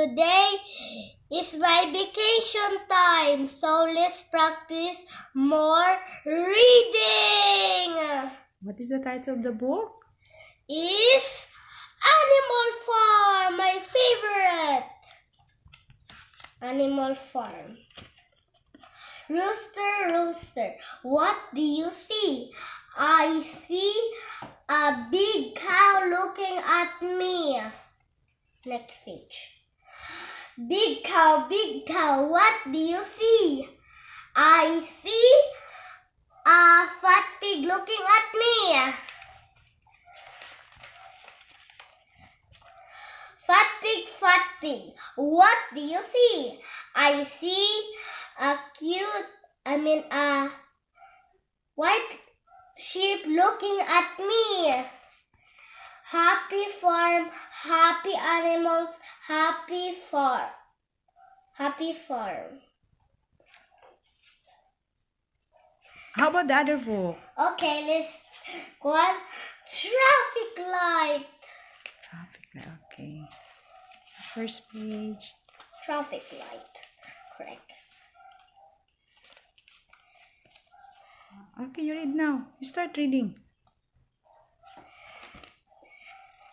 Today is my vacation time, so let's practice more reading. What is the title of the book? Is Animal Farm, my favorite. Animal Farm. Rooster, rooster, what do you see? I see a big cow looking at me. Next page. Big cow, what do you see? I see a fat pig looking at me. Fat pig, what do you see? I see a white sheep looking at me. Happy farm, happy animals, happy farm. Happy farm. How about the other book? Okay, let's go on. Traffic light. Traffic light, okay. First page. Traffic light. Correct. Okay, you read now. You start reading.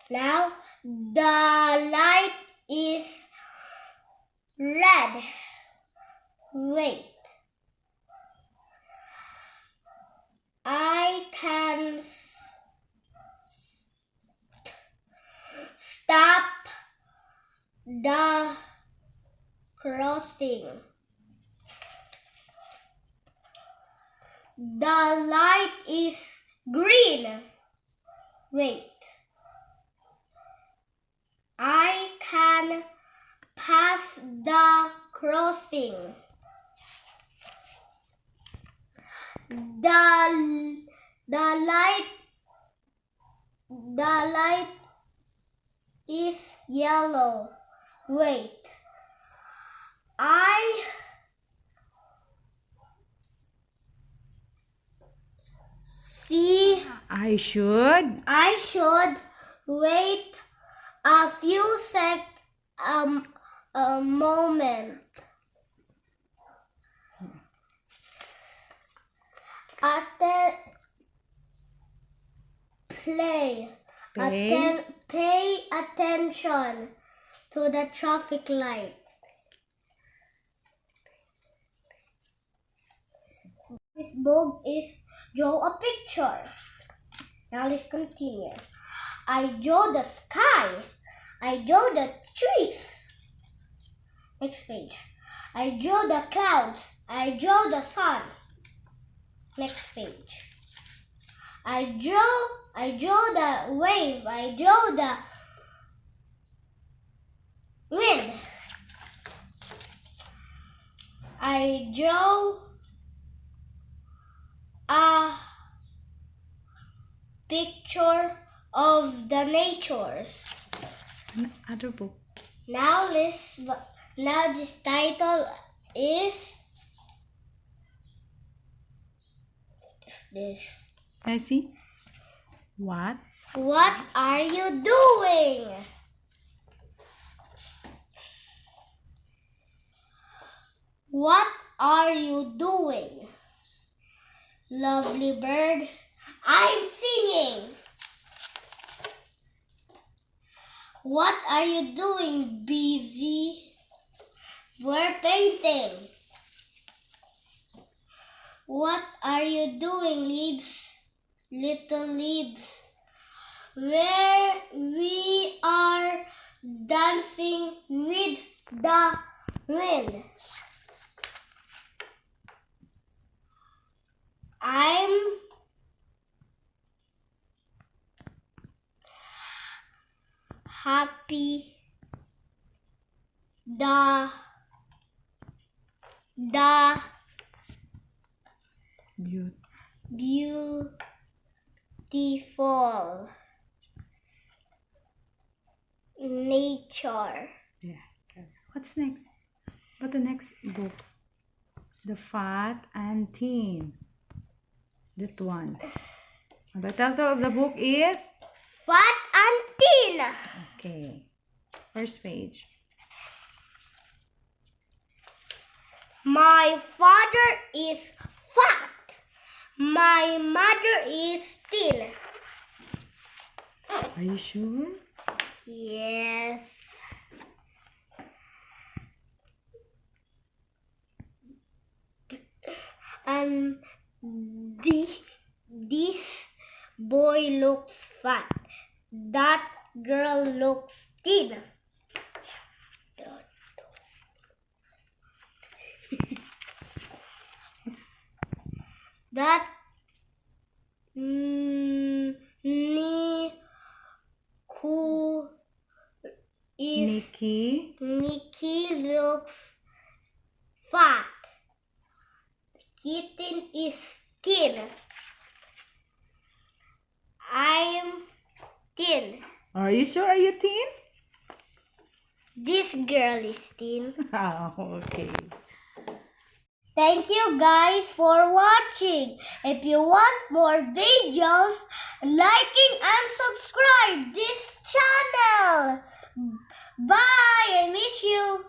Now, the light is red. Wait. I can stop the crossing. The light is green. Wait. I can pass the crossing. The light is yellow. Wait. I should wait a few a moment. Pay attention to the traffic light. This book is draw a picture. Now let's continue. I draw the sky. I draw the trees. Next page. I draw the clouds. I draw the sun. Next page. I draw the wave. I draw the wind. I draw a picture of the natures. Other book. Now this title is this. I see. What? What are you doing? What are you doing? Lovely bird, I'm singing. What are you doing? Busy? We're painting. What are you doing? Leaves, little leaves. Where we are dancing with the wind. I'm happy. The beautiful nature. Yeah. What's next? What the next books? The Fat and Thin. That one. The title of the book is Fat and Thin. Okay. First page. My father is fat. My mother is thin. Are you sure? Yes. And this boy looks fat. That girl looks thin. That who is Nikki looks fat. Kitten is thin. I'm thin. Are you sure? Are you thin? This girl is thin. Oh, okay. Thank you guys for watching. If you want more videos, liking and subscribe this channel. Bye. I miss you.